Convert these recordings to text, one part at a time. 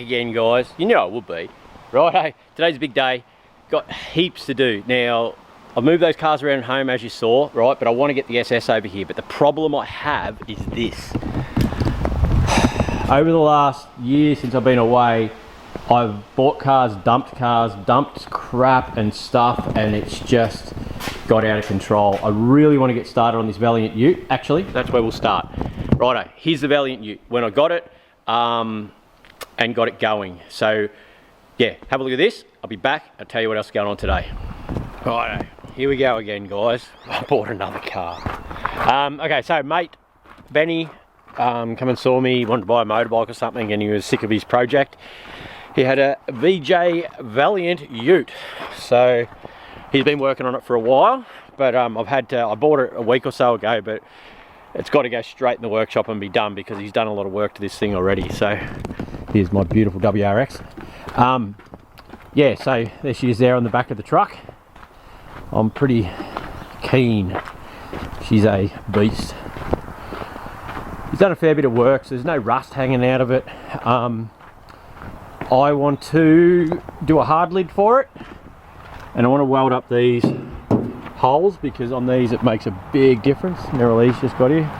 Again, guys, you know it would be. Right, hey, today's a big day. Got heaps to do. Now, I've moved those cars around home as you saw, right? But I want to get the SS over here. But the problem I have is this. Over the last year since I've been away, I've bought cars, dumped crap and stuff, and it's just got out of control. I really want to get started on this Valiant Ute. Actually, that's where we'll start. Righto, here's the Valiant Ute. When I got it, and got it going. So yeah, have a look at this. I'll be back. I'll tell you what else is going on today. Righto, here we go again, guys. I bought another car. Okay, so mate Benny come and saw me, wanted to buy a motorbike or something, and he was sick of his project. He had a VJ Valiant Ute, so he's been working on it for a while, but I bought it a week or so ago, but it's got to go straight in the workshop and be done because he's done a lot of work to this thing already. So here's my beautiful WRX. Yeah, so there she is there on the back of the truck. I'm pretty keen. She's a beast. He's done a fair bit of work, so there's no rust hanging out of it. I want to do a hard lid for it, and I want to weld up these holes because on these it makes a big difference. Neryl's just got here.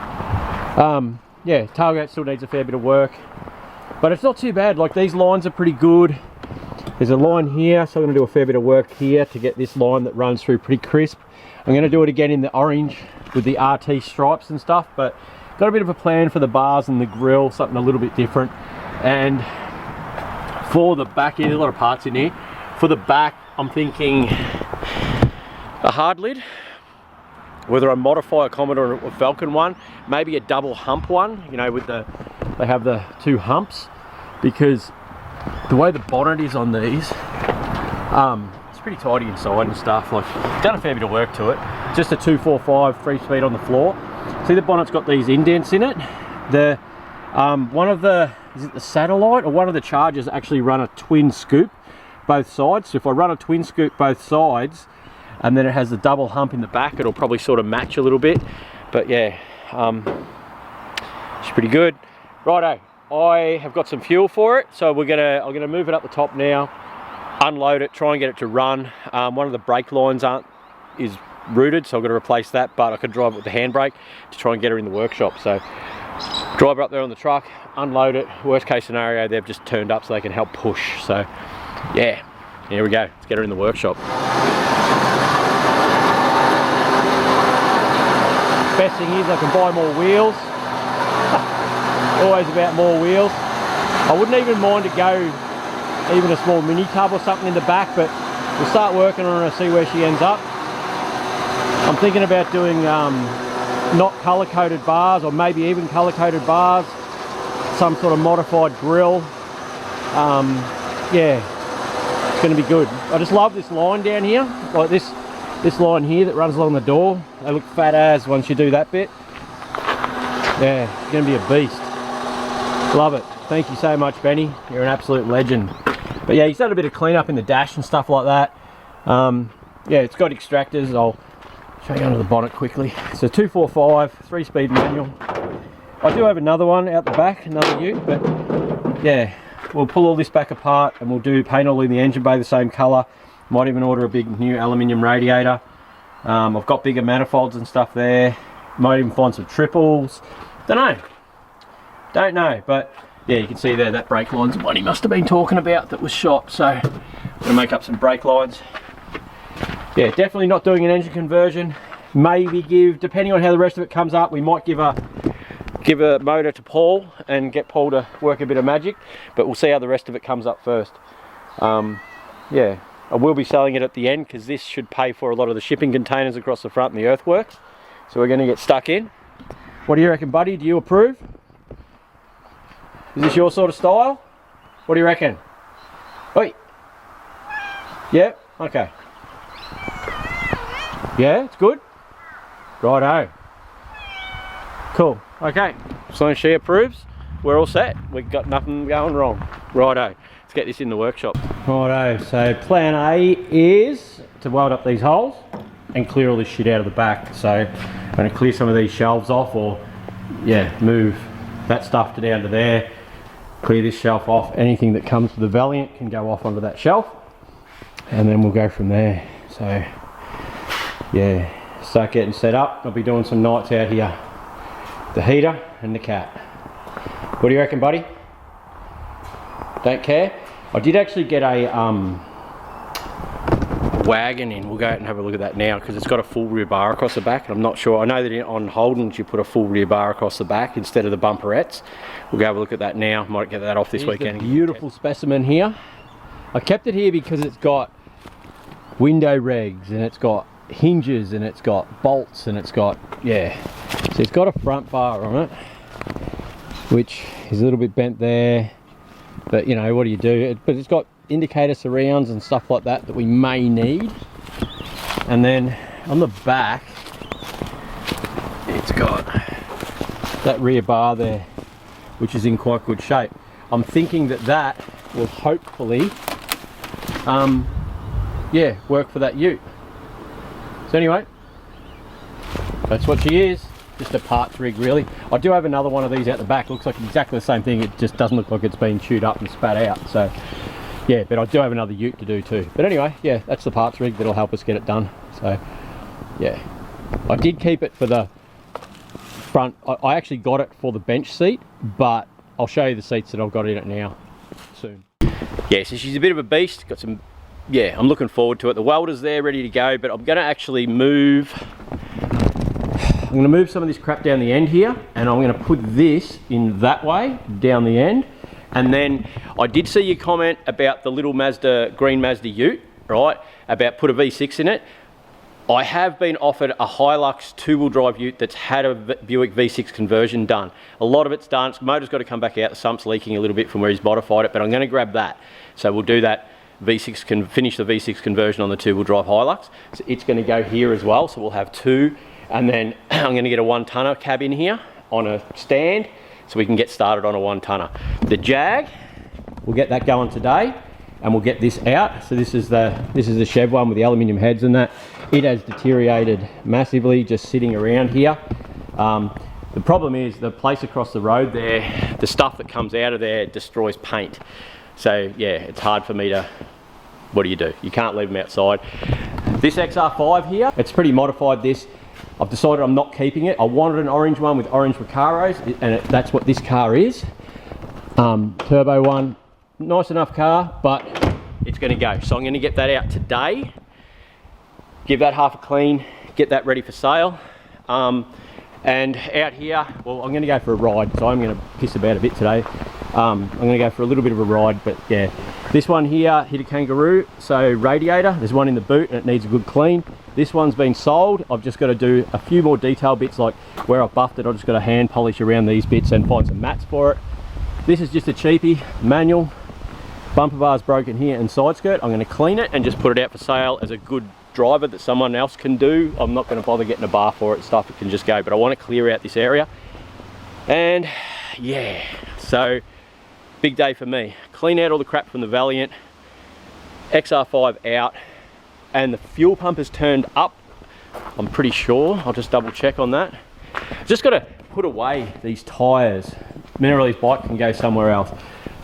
Yeah, tailgate still needs a fair bit of work, but it's not too bad. Like, these lines are pretty good. There's a line here, so I'm going to do a fair bit of work here to get this line that runs through pretty crisp. I'm going to do it again in the orange with the RT stripes and stuff, but got a bit of a plan for the bars and the grill, something a little bit different. And for the back here, there's a lot of parts in here. For the back, I'm thinking a hard lid, whether I modify a Commodore or Falcon one, maybe a double hump one, you know, with they have the two humps, because the way the bonnet is on these, it's pretty tidy inside and stuff. Like, done a fair bit of work to it. Just a 245 3-speed on the floor. See, the bonnet's got these indents in it. The one of the, is it the Satellite or one of the Chargers actually run a twin scoop both sides. So if I run a twin scoop both sides, and then it has the double hump in the back, it'll probably sort of match a little bit. But yeah, it's pretty good. Righto, I have got some fuel for it, so I'm gonna move it up the top now, unload it, try and get it to run. One of the brake lines is rooted, so I've got to replace that, but I could drive it with the handbrake to try and get her in the workshop. So drive her up there on the truck, unload it. Worst case scenario, they've just turned up so they can help push. So yeah, here we go, let's get her in the workshop. Best thing is I can buy more wheels. Always about more wheels. I wouldn't even mind to go even a small mini tub or something in the back, but we'll start working on her and see where she ends up. I'm thinking about doing not colour coded bars, or maybe even colour coded bars, some sort of modified grill. Yeah, it's going to be good. I just love this line down here, like this line here that runs along the door. They look fat as once you do that bit. Yeah, it's going to be a beast. Love it. Thank you so much, Benny. You're an absolute legend. But yeah, he's done a bit of cleanup in the dash and stuff like that. Yeah, it's got extractors. I'll show you under the bonnet quickly. It's a 245 3-speed manual. I do have another one out the back, another Ute, but yeah, we'll pull all this back apart and we'll paint all in the engine bay the same colour. Might even order a big new aluminium radiator. I've got bigger manifolds and stuff there. Might even find some triples. Don't know, but yeah, you can see there that brake line's the one he must have been talking about that was shot. So I'm gonna make up some brake lines. Yeah, definitely not doing an engine conversion. Maybe depending on how the rest of it comes up, we might give a motor to Paul and get Paul to work a bit of magic, but we'll see how the rest of it comes up first. Yeah, I will be selling it at the end because this should pay for a lot of the shipping containers across the front and the earthworks. So we're going to get stuck in. What do you reckon, buddy? Do you approve? Is this your sort of style? What do you reckon? Oi. Yeah? Okay. Yeah, it's good? Righto. Cool. Okay. As long as she approves, we're all set. We've got nothing going wrong. Righto. Let's get this in the workshop. Righto. So plan A is to weld up these holes and clear all this shit out of the back. So I'm going to clear some of these shelves off, or yeah, move that stuff down to there. clear this shelf off. Anything that comes with the Valiant can go off onto that shelf, and then we'll go from there. So yeah, start getting set up. I'll be doing some nights out here. The heater and the cat. What do you reckon, buddy? Don't care? I did actually get a wagon in. We'll go out and have a look at that now, because it's got a full rear bar across the back, and I'm not sure. I know that on Holdens you put a full rear bar across the back instead of the bumperettes. We'll go have a look at that now. Might get that off this weekend. Beautiful specimen here. I kept it here because it's got window regs, and it's got hinges, and it's got bolts, and it's got, yeah, so it's got a front bar on it, which is a little bit bent there, but you know, what do you do? But it's got indicator surrounds and stuff like that that we may need. And then on the back it's got that rear bar there, which is in quite good shape. I'm thinking that that will hopefully yeah, work for that ute. So anyway, that's what she is. Just a parts rig, really. I do have another one of these out the back. Looks like exactly the same thing. It just doesn't look like it's been chewed up and spat out. So yeah, but I do have another ute to do too. But anyway, yeah, that's the parts rig that'll help us get it done. So yeah, I did keep it for the front. I actually got it for the bench seat, but I'll show you the seats that I've got in it now soon. Yeah, so she's a bit of a beast. Got some, yeah, I'm looking forward to it. The welder's there ready to go, but I'm gonna actually move, I'm gonna move some of this crap down the end here, and I'm gonna put this in that way, down the end. And then I did see your comment about the little Mazda, green Mazda ute, right? About put a V6 in it. I have been offered a Hilux two-wheel drive ute that's had a Buick V6 conversion done. A lot of it's done. Motor's got to come back out. The sump's leaking a little bit from where he's modified it, but I'm going to grab that. So we'll do that V6, can finish the V6 conversion on the two-wheel drive Hilux. So it's going to go here as well. So we'll have two. And then I'm going to get a 1-tonner cab in here on a stand, so we can get started on a 1-tonner. The Jag, we'll get that going today, and we'll get this out. So this is the Chev one with the aluminium heads and that. It has deteriorated massively just sitting around here. The problem is the place across the road there, the stuff that comes out of there destroys paint. So yeah, it's hard for me to, what do? You can't leave them outside. This XR5 here, it's pretty modified this. I've decided I'm not keeping it. I wanted an orange one with orange Recaros, and that's what this car is. Turbo one, nice enough car, but it's gonna go. So I'm gonna get that out today, give that half a clean, get that ready for sale. And out here, well, I'm gonna go for a ride, so I'm gonna piss about a bit today. I'm gonna go for a little bit of a ride, but yeah. This one here hit a kangaroo, so radiator, there's one in the boot and it needs a good clean. This one's been sold. I've just got to do a few more detail bits, like where I've buffed it, I've just got to hand polish around these bits and find some mats for it. This is just a cheapie, manual. Bumper bar's broken here and side skirt. I'm gonna clean it and just put it out for sale as a good driver that someone else can do. I'm not gonna bother getting a bar for it and stuff, it can just go, but I wanna clear out this area. And yeah, so big day for me. Clean out all the crap from the Valiant, XR5 out, and the fuel pump is turned up, I'm pretty sure. I'll just double check on that. Just gotta put away these tires. Minerally's bike can go somewhere else.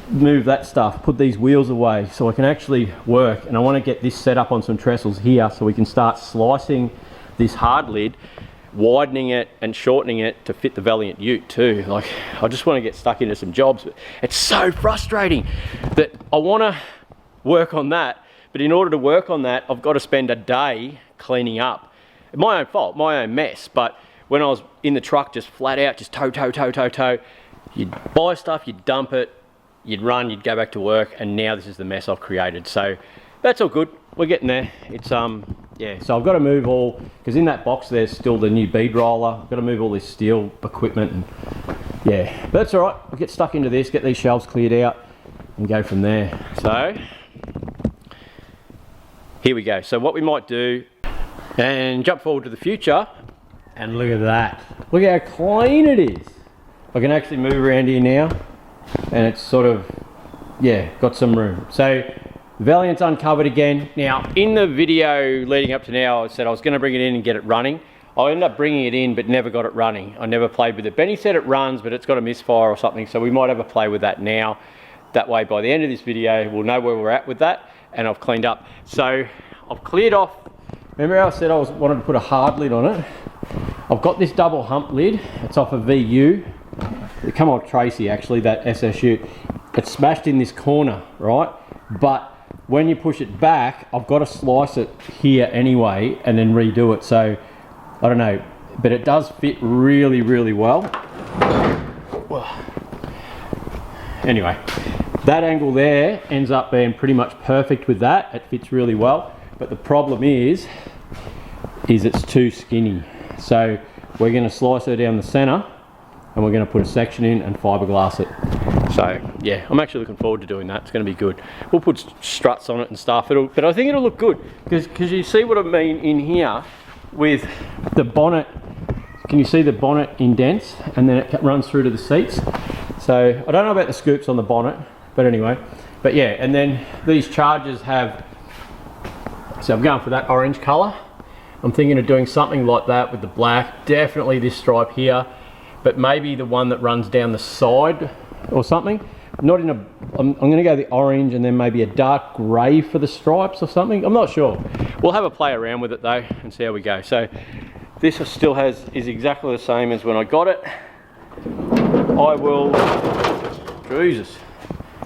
Move that stuff, put these wheels away so I can actually work, and I want to get this set up on some trestles here so we can start slicing this hard lid, widening it and shortening it to fit the Valiant Ute too. Like, I just want to get stuck into some jobs, but it's so frustrating that I want to work on that, but in order to work on that I've got to spend a day cleaning up. My own fault, my own mess, but when I was in the truck just flat out, just tow, you'd buy stuff, you'd dump it, you'd run, you'd go back to work, and now this is the mess I've created. So that's all good, we're getting there. It's yeah, so I've got to move all, because in that box there's still the new bead roller. I've got to move all this steel equipment, and yeah, but that's all right. I'll get stuck into this, get these shelves cleared out and go from there. So here we go. So what we might do, and jump forward to the future, and look at that, look how clean it is. I can actually move around here now, and it's sort of, yeah, got some room. So the Valiant's uncovered again. Now in the video leading up to now, I said I was going to bring it in and get it running. I ended up bringing it in but never got it running. I never played with it. Benny said it runs, but it's got a misfire or something, so we might have a play with that now. That way by the end of this video we'll know where we're at with that, and I've cleaned up. So I've cleared off, remember how I said I wanted to put a hard lid on it? I've got this double hump lid. It's off a VU. It come off Tracy actually, that SS Ute. It's smashed in this corner, right? But when you push it back, I've got to slice it here anyway and then redo it. So I don't know, but it does fit really, really well. Anyway, that angle there ends up being pretty much perfect with that. It fits really well. But the problem is it's too skinny. So we're going to slice her down the center and we're going to put a section in and fiberglass it. So yeah, I'm actually looking forward to doing that. It's going to be good. We'll put struts on it and stuff. But I think it'll look good because you see what I mean in here with the bonnet. Can you see the bonnet indents and then it runs through to the seats? So I don't know about the scoops on the bonnet, but anyway. But yeah, and then these chargers have, so I'm going for that orange color. I'm thinking of doing something like that with the black. Definitely this stripe here, but maybe the one that runs down the side or something. Not in a, I'm going to go the orange and then maybe a dark grey for the stripes or something. I'm not sure. We'll have a play around with it though and see how we go. So this still is exactly the same as when I got it. I will, Jesus,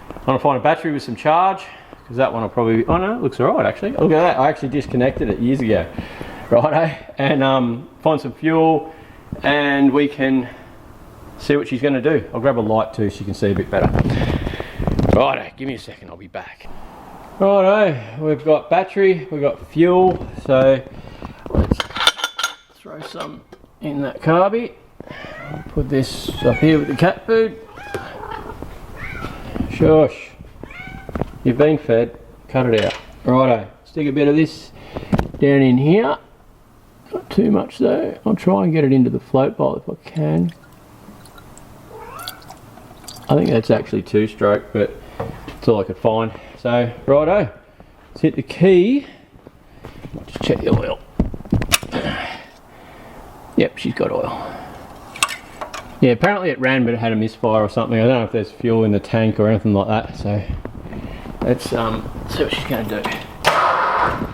I'm going to find a battery with some charge because that one will probably, oh no, it looks alright actually. Look at that, I actually disconnected it years ago. Righto, and find some fuel and we can see what she's going to do. I'll grab a light too so you can see a bit better. Righto, give me a second, I'll be back. Righto, we've got battery, we've got fuel, so let's throw some in that carby. I'll put this up here with the cat food. Shush, you've been fed, cut it out. Righto, stick a bit of this down in here. Not too much though. I'll try and get it into the float bowl if I can. I think that's actually 2-stroke, but that's all I could find. So, righto, let's hit the key. Just check the oil. Yep, she's got oil. Yeah, apparently it ran, but it had a misfire or something. I don't know if there's fuel in the tank or anything like that. So, let's see what she's going to do.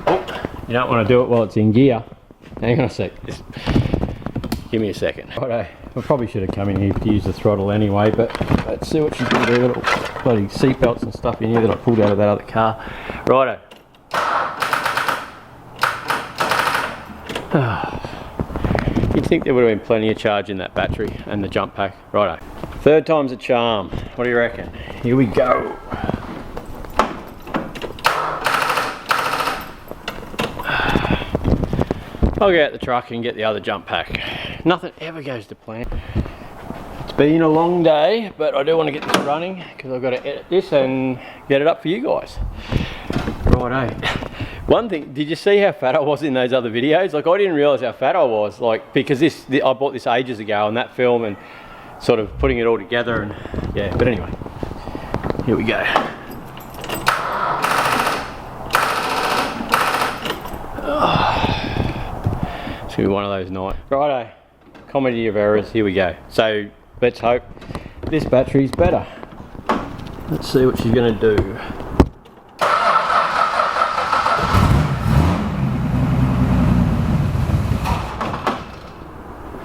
Oh, you don't want to do it while it's in gear. Hang on a sec. Just give me a second. Righto. I probably should have come in here to use the throttle anyway, but let's see what she's going to do. Little bloody seatbelts and stuff in here that I pulled out of that other car. Righto. You'd think there would have been plenty of charge in that battery and the jump pack. Righto. Third time's a charm. What do you reckon? Here we go. I'll get out the truck and get the other jump pack. Nothing ever goes to plan. It's been a long day, but I do want to get this running because I've got to edit this and get it up for you guys. Righto. One thing, did you see how fat I was in those other videos? Like, I didn't realise how fat I was, like, because I bought this ages ago, and that film and sort of putting it all together, and yeah, but anyway, here we go. It's gonna be one of those nights. Righto, comedy of errors, here we go. So let's hope this battery's better. Let's see what she's gonna do.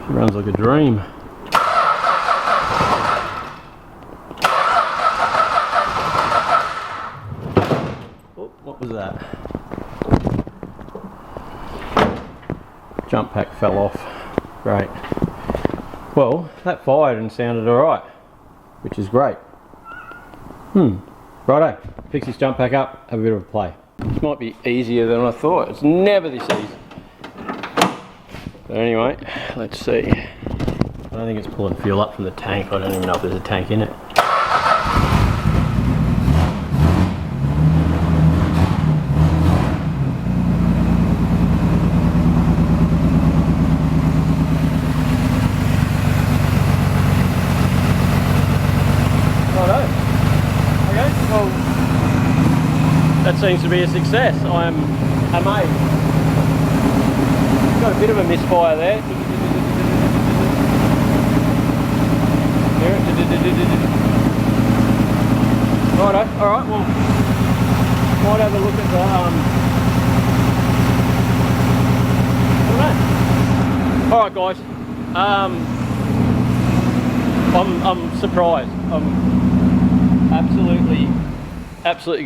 She runs like a dream. Oh, what was that? Jump pack fell off. Great. Well, that fired and sounded alright, which is great. Righto, fix this jump pack up, have a bit of a play. This might be easier than I thought. It's never this easy. But anyway, let's see. I don't think it's pulling fuel up from the tank. I don't even know if there's a tank in it. That seems to be a success. I am amazed. Got a bit of a misfire there. Righto, alright, well, might have a look at the, alright guys, I'm surprised. I'm absolutely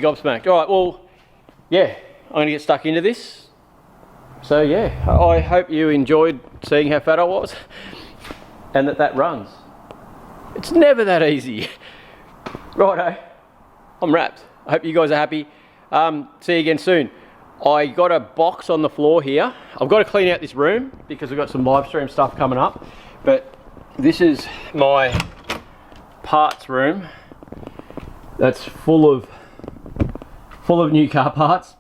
gobsmacked. Alright, well, yeah, I'm going to get stuck into this. So yeah, I hope you enjoyed seeing how fat I was and that runs. It's never that easy. Righto, I'm wrapped. I hope you guys are happy. See you again soon. I got a box on the floor here. I've got to clean out this room because we've got some live stream stuff coming up. But this is my parts room. That's full of new car parts.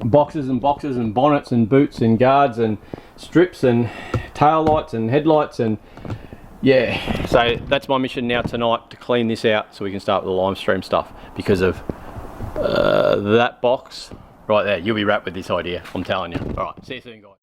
Boxes and boxes and bonnets and boots and guards and strips and tail lights and headlights, and yeah, so that's my mission now tonight, to clean this out so we can start with the live stream stuff, because of that box right there. You'll be wrapped with this idea, I'm telling you. Alright, see you soon guys.